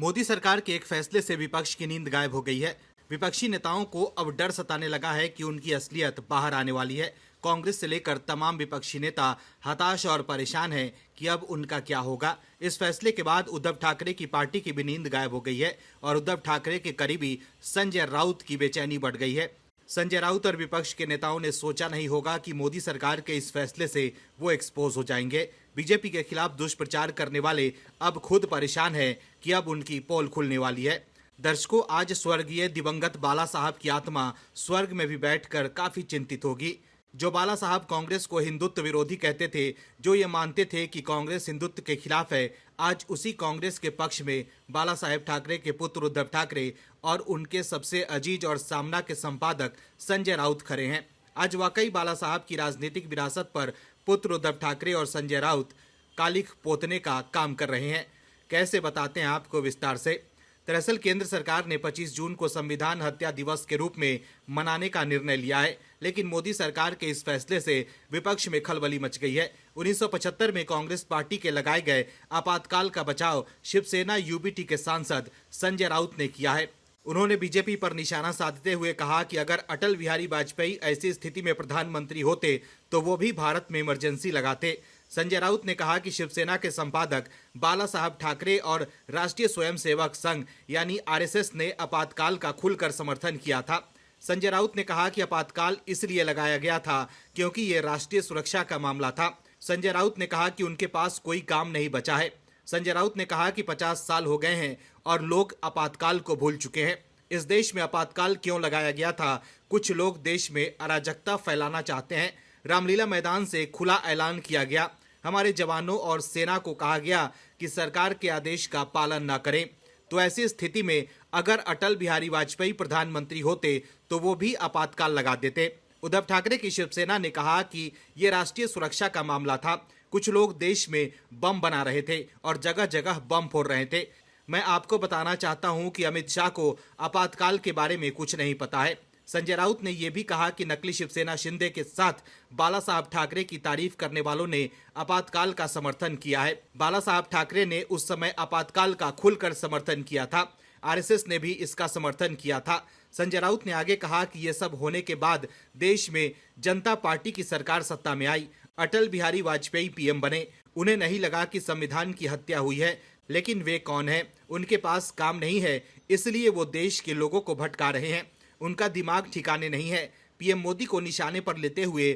मोदी सरकार के एक फैसले से विपक्ष की नींद गायब हो गई है। विपक्षी नेताओं को अब डर सताने लगा है कि उनकी असलियत बाहर आने वाली है। कांग्रेस से लेकर तमाम विपक्षी नेता हताश और परेशान हैं कि अब उनका क्या होगा। इस फैसले के बाद उद्धव ठाकरे की पार्टी की भी नींद गायब हो गई है और उद्धव ठाकरे के करीबी संजय राउत की बेचैनी बढ़ गई है। संजय राउत और विपक्ष के नेताओं ने सोचा नहीं होगा कि मोदी सरकार के इस फैसले से वो एक्सपोज हो जाएंगे। बीजेपी के खिलाफ दुष्प्रचार करने वाले अब खुद परेशान हैं कि अब उनकी पोल खुलने वाली है। दर्शकों, आज स्वर्गीय दिवंगत बाला साहब की आत्मा स्वर्ग में भी बैठकर काफी चिंतित होगी। जो बाला साहब कांग्रेस को हिंदुत्व विरोधी कहते थे, जो ये मानते थे कि कांग्रेस हिंदुत्व के खिलाफ है, आज उसी कांग्रेस के पक्ष में बाला साहेब ठाकरे के पुत्र उद्धव ठाकरे और उनके सबसे अजीज और सामना के संपादक संजय राउत खड़े हैं। आज वाकई बाला साहब की राजनीतिक विरासत पर पुत्र उद्धव ठाकरे और संजय राउत कालिख पोतने का काम कर रहे हैं। कैसे, बताते हैं आपको विस्तार से। दरअसल केंद्र सरकार ने 25 जून को संविधान हत्या दिवस के रूप में मनाने का निर्णय लिया है, लेकिन मोदी सरकार के इस फैसले से विपक्ष में खलबली मच गई है। 1975 में कांग्रेस पार्टी के लगाए गए आपातकाल का बचाव शिवसेना यूबीटी के सांसद संजय राउत ने किया है। उन्होंने बीजेपी पर निशाना साधते हुए कहा कि अगर अटल बिहारी वाजपेयी ऐसी स्थिति में प्रधानमंत्री होते तो वो भी भारत में इमरजेंसी लगाते। संजय राउत ने कहा कि शिवसेना के संपादक बाला साहब ठाकरे और राष्ट्रीय स्वयंसेवक संघ यानी आरएसएस ने आपातकाल का खुलकर समर्थन किया था। संजय राउत ने कहा कि आपातकाल इसलिए लगाया गया था क्योंकि ये राष्ट्रीय सुरक्षा का मामला था। संजय राउत ने कहा कि उनके पास कोई काम नहीं बचा है। संजय राउत ने कहा कि 50 साल हो गए हैं और लोग आपातकाल को भूल चुके हैं। इस देश में आपातकाल क्यों लगाया गया था? कुछ लोग देश में अराजकता फैलाना चाहते हैं। रामलीला मैदान से खुला ऐलान किया गया। हमारे जवानों और सेना को कहा गया कि सरकार के आदेश का पालन न करें। तो ऐसी स्थिति में अगर अटल बिहारी वाजपेयी प्रधानमंत्री होते तो वो भी आपातकाल लगा देते। उद्धव ठाकरे की शिवसेना ने कहा कि ये राष्ट्रीय सुरक्षा का मामला था। कुछ लोग देश में बम बना रहे थे और जगह जगह बम फोड़ रहे थे। मैं आपको बताना चाहता हूं कि अमित शाह को आपातकाल के बारे में कुछ नहीं पता है। संजय राउत ने यह भी कहा कि नकली शिवसेना शिंदे के साथ बाला साहब ठाकरे की तारीफ करने वालों ने आपातकाल का समर्थन किया है। बाला साहब ठाकरे ने उस समय आपातकाल का खुलकर समर्थन किया था। आरएसएस ने भी इसका समर्थन किया था। संजय राउत ने आगे कहा कि यह सब होने के बाद देश में जनता पार्टी की सरकार सत्ता में आई। अटल बिहारी वाजपेयी पीएम बने। उन्हें नहीं लगा कि संविधान की हत्या हुई है, लेकिन वे कौन है? उनके पास काम नहीं है, इसलिए वो देश के लोगों को भटका रहे हैं। उनका दिमाग ठिकाने नहीं है। पीएम मोदी को निशाने पर लेते हुए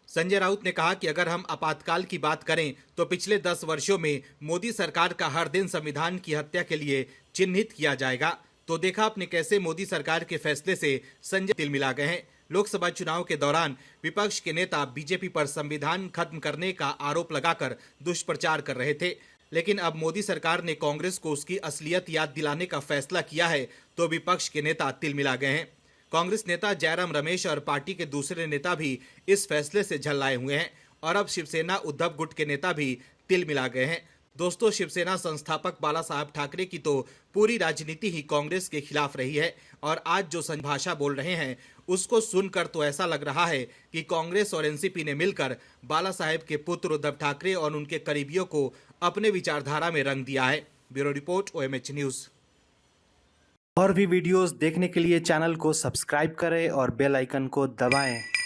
संजय राउत ने कहा कि अगर हम आपातकाल की बात करें तो पिछले 10 वर्षों में मोदी सरकार का हर दिन संविधान की हत्या के लिए चिन्हित किया जाएगा। तो देखा आपने कैसे मोदी सरकार के फैसले से संजय तिलमिला गए हैं। लोकसभा चुनाव के दौरान विपक्ष के नेता बीजेपी पर संविधान खत्म करने का आरोप लगाकर दुष्प्रचार कर रहे थे, लेकिन अब मोदी सरकार ने कांग्रेस को उसकी असलियत याद दिलाने का फैसला किया है तो विपक्ष के नेता तिलमिला गए हैं। कांग्रेस नेता जयराम रमेश और पार्टी के दूसरे नेता भी इस फैसले से झल्लाए हुए हैं और अब शिवसेना उद्धव गुट के नेता भी तिलमिला गए हैं। दोस्तों, शिवसेना संस्थापक बाला साहब ठाकरे की तो पूरी राजनीति ही कांग्रेस के खिलाफ रही है और आज जो भाषा बोल रहे हैं उसको सुनकर तो ऐसा लग रहा है कि कांग्रेस और एनसीपी ने मिलकर बाला साहेब के पुत्र उद्धव ठाकरे और उनके करीबियों को अपने विचारधारा में रंग दिया है। Bureau report, OMH news. और भी वीडियोस देखने के लिए चैनल को सब्सक्राइब करें और बेल आइकन को दबाएं।